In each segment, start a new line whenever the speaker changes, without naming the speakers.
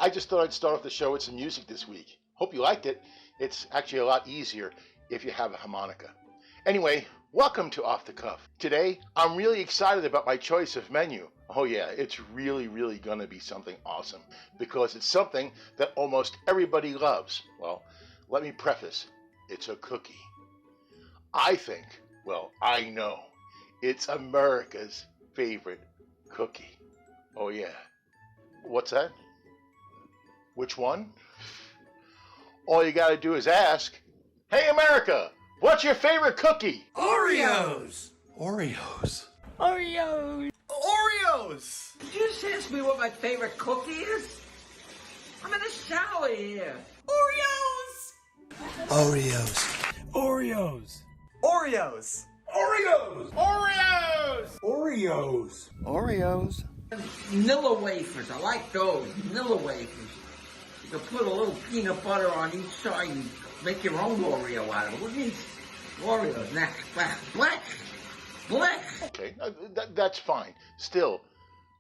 I just thought I'd start off the show with some music this week. Hope you liked it. It's actually a lot easier if you have a harmonica. Anyway, welcome to Off the Cuff. Today, I'm really excited about my choice of menu. Oh yeah, it's really gonna be something awesome because it's something that almost everybody loves. Well, let me preface, it's a cookie. I think, well, I know, it's America's favorite cookie. Oh yeah. What's that? Which one? All you gotta do is ask, hey America, what's your favorite cookie?
Oreos!
Oreos.
Oreos!
Oreos!
Did you just ask me what my favorite cookie is? I'm in the shower here.
Oreos! Oreos.
Oreos.
Oreos.
Oreos.
Oreos!
Oreos.
Oreos.
Vanilla wafers, I like those. Vanilla wafers. You can put a little peanut butter on each side and make your own Oreo out of it. What do you mean? Oreos, next. Black.
Okay, that's fine. Still,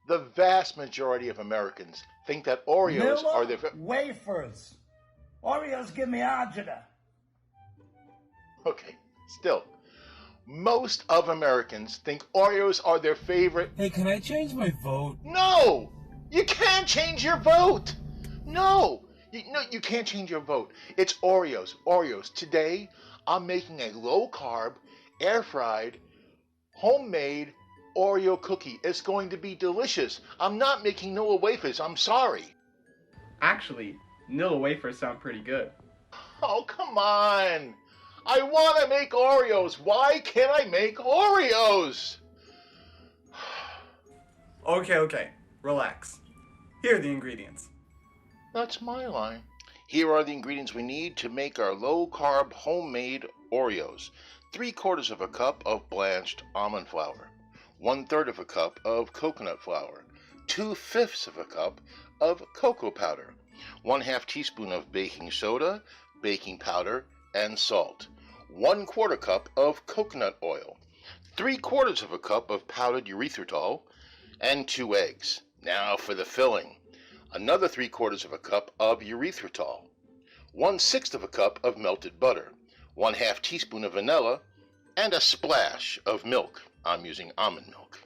the vast majority of Americans think that Oreos are their...
wafers. Oreos give me agita.
Okay, still, most of Americans think Oreos are their favorite...
Hey, can I change my vote?
No! You can't change your vote! No, you can't change your vote. It's Oreos. Oreos. Today, I'm making a low-carb, air-fried, homemade Oreo cookie. It's going to be delicious. I'm not making Nilla wafers. I'm sorry.
Actually, Nilla wafers sound pretty good.
Oh, come on. I want to make Oreos. Why can't I make Oreos?
Okay. Relax. Here are the ingredients.
That's my line. Here are the ingredients we need to make our low-carb homemade Oreos. 3/4 of a cup of blanched almond flour. 1/3 of a cup of coconut flour. 2/5 of a cup of cocoa powder. 1/2 teaspoon of baking soda, baking powder, and salt. 1/4 cup of coconut oil. 3/4 of a cup of powdered erythritol, and 2 eggs. Now for the filling. Another 3/4 of a cup of erythritol. 1/6 of a cup of melted butter. 1/2 teaspoon of vanilla, and a splash of milk. I'm using almond milk.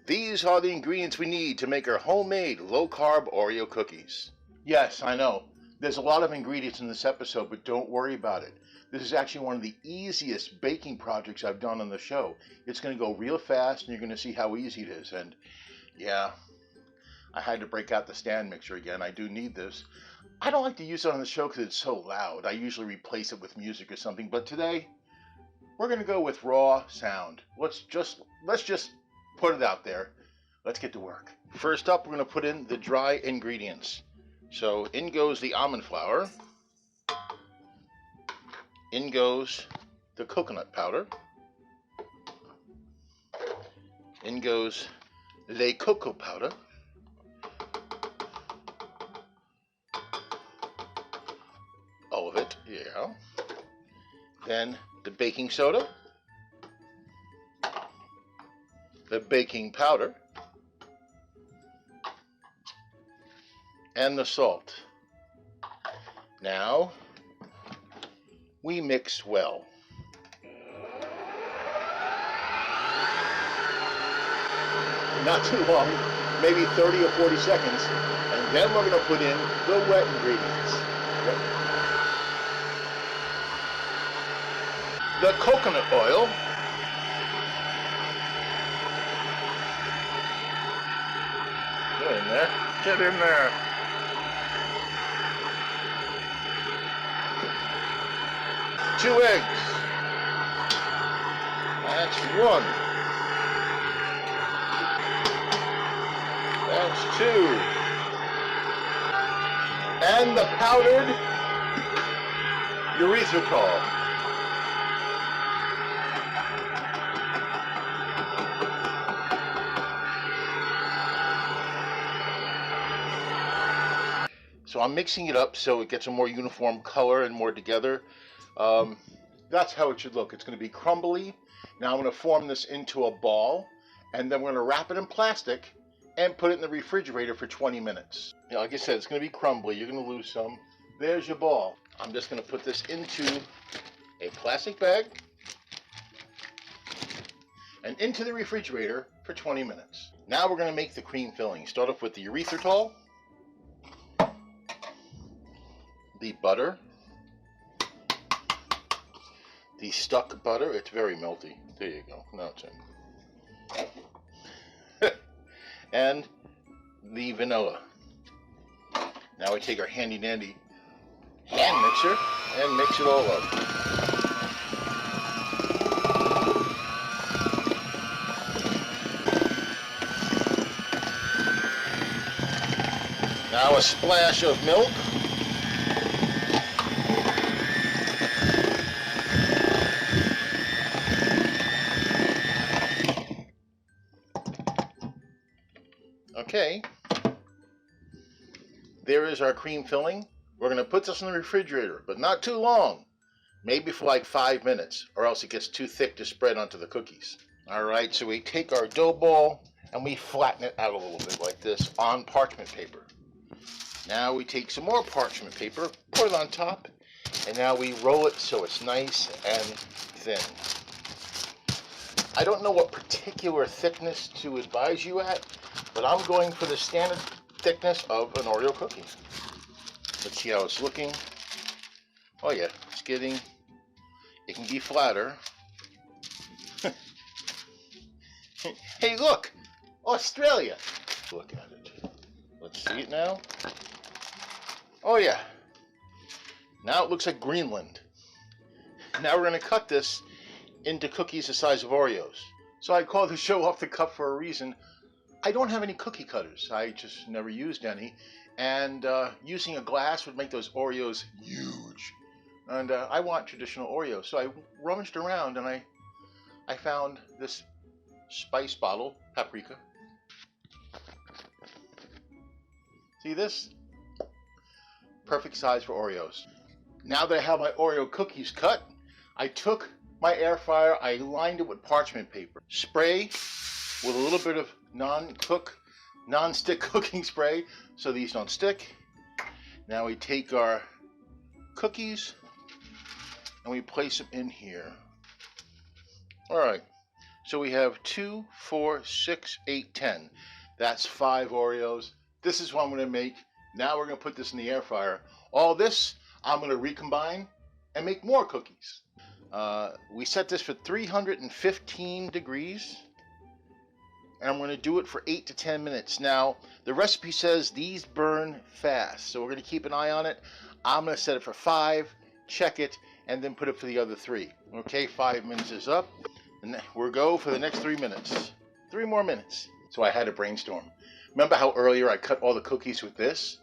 These are the ingredients we need to make our homemade low-carb Oreo cookies. Yes, I know. There's a lot of ingredients in this episode, but don't worry about it. This is actually one of the easiest baking projects I've done on the show. It's going to go real fast, and you're going to see how easy it is. And yeah, I had to break out the stand mixer again. I do need this. I don't like to use it on the show because it's so loud. I usually replace it with music or something. But today, we're going to go with raw sound. Let's just put it out there. Let's get to work. First up, we're going to put in the dry ingredients. So in goes the almond flour. In goes the coconut powder. In goes the cocoa powder. All of it, yeah. Then the baking soda, the baking powder, and the salt. Now, we mix well. Not too long, maybe 30 or 40 seconds, and then we're going to put in the wet ingredients. The coconut oil, get in there, get in there. Two eggs, that's one, that's two, and the powdered erythritol. So I'm mixing it up so it gets a more uniform color and more together. That's how it should look. It's going to be crumbly. Now I'm going to form this into a ball, and then we're going to wrap it in plastic and put it in the refrigerator for 20 minutes. You know, like I said, it's going to be crumbly. You're going to lose some. There's your ball. I'm just going to put this into a plastic bag and into the refrigerator for 20 minutes. Now we're going to make the cream filling. Start off with the erythritol, the butter, the stuck butter. It's very melty. There you go. Now it's in. And the vanilla. Now we take our handy dandy hand mixer and mix it all up. Now a splash of milk. Okay, there is our cream filling. We're going to put this in the refrigerator, but not too long. Maybe for like 5 minutes, or else it gets too thick to spread onto the cookies. Alright, so we take our dough ball and we flatten it out a little bit like this on parchment paper. Now we take some more parchment paper, put it on top, and now we roll it so it's nice and thin. I don't know what particular thickness to advise you at, but I'm going for the standard thickness of an Oreo cookie. Let's see how it's looking. Oh yeah, it's getting, it can be flatter. Hey look, Australia. Look at it. Let's see it now. Oh yeah, now it looks like Greenland. Now we're going to cut this into cookies the size of Oreos. So I call the show Off the Cuff for a reason. I don't have any cookie cutters. I just never used any. And using a glass would make those Oreos huge. And I want traditional Oreos. So I rummaged around and I found this spice bottle, paprika. See this? Perfect size for Oreos. Now that I have my Oreo cookies cut, I took my air fryer, I lined it with parchment paper. Spray with a little bit of non-stick cooking spray so these don't stick. Now we take our cookies and we place them in here. Alright, so we have 2, 4, 6, 8, 10. That's 5 Oreos. This is what I'm going to make. Now we're going to put this in the air fryer. All this I'm going to recombine and make more cookies. We set this for 315 degrees. And I'm going to do it for 8 to 10 minutes. Now, the recipe says these burn fast, so we're going to keep an eye on it. I'm going to set it for 5, check it, and then put it for the other 3. Okay, 5 minutes is up, and we'll go for the next 3 minutes. 3 more minutes. So I had a brainstorm. Remember how earlier I cut all the cookies with this?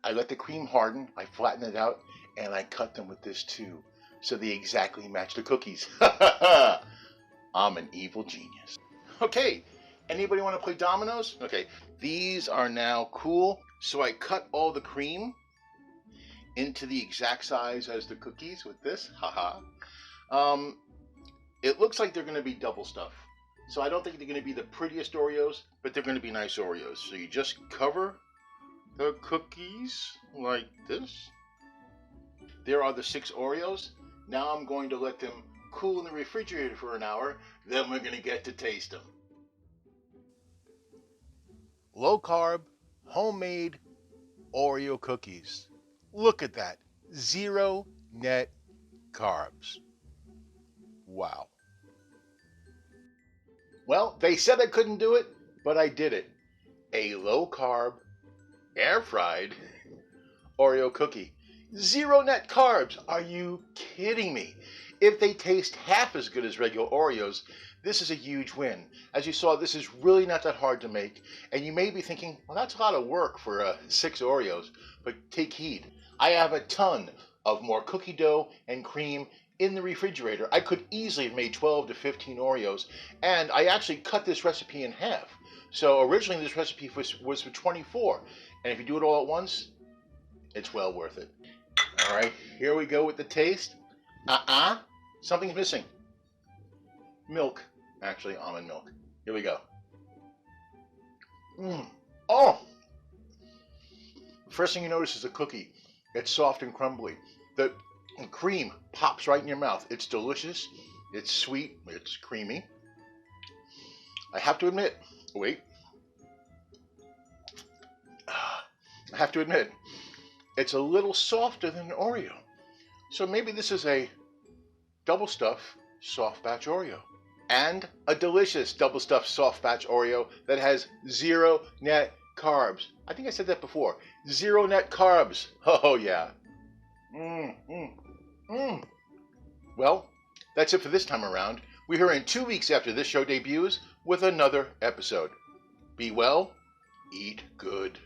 I let the cream harden, I flattened it out, and I cut them with this too, so they exactly match the cookies. I'm an evil genius. Okay. Anybody want to play dominoes? Okay, these are now cool. So I cut all the cream into the exact size as the cookies with this. Haha. It looks like they're going to be double stuff. So I don't think they're going to be the prettiest Oreos, but they're going to be nice Oreos. So you just cover the cookies like this. There are the 6 Oreos. Now I'm going to let them cool in the refrigerator for an hour. Then we're going to get to taste them. Low carb, homemade Oreo cookies. Look at that. 0 net carbs. Wow. Well, they said I couldn't do it, but I did it. A low carb, air fried Oreo cookie. 0 net carbs. Are you kidding me? If they taste half as good as regular Oreos, this is a huge win. As you saw, this is really not that hard to make. And you may be thinking, well, that's a lot of work for 6 Oreos. But take heed. I have a ton of more cookie dough and cream in the refrigerator. I could easily have made 12 to 15 Oreos. And I actually cut this recipe in half. So originally this recipe was for 24. And if you do it all at once, it's well worth it. All right, here we go with the taste. Something's missing. Milk. Actually, almond milk. Here we go. Oh! First thing you notice is the cookie. It's soft and crumbly. The cream pops right in your mouth. It's delicious. It's sweet. It's creamy. I have to admit, it's a little softer than an Oreo. So maybe this is a double stuff soft batch Oreo. And a delicious double stuffed soft batch Oreo that has 0 net carbs. I think I said that before. 0 net carbs. Oh, yeah. Well, that's it for this time around. We're here in 2 weeks after this show debuts with another episode. Be well, eat good.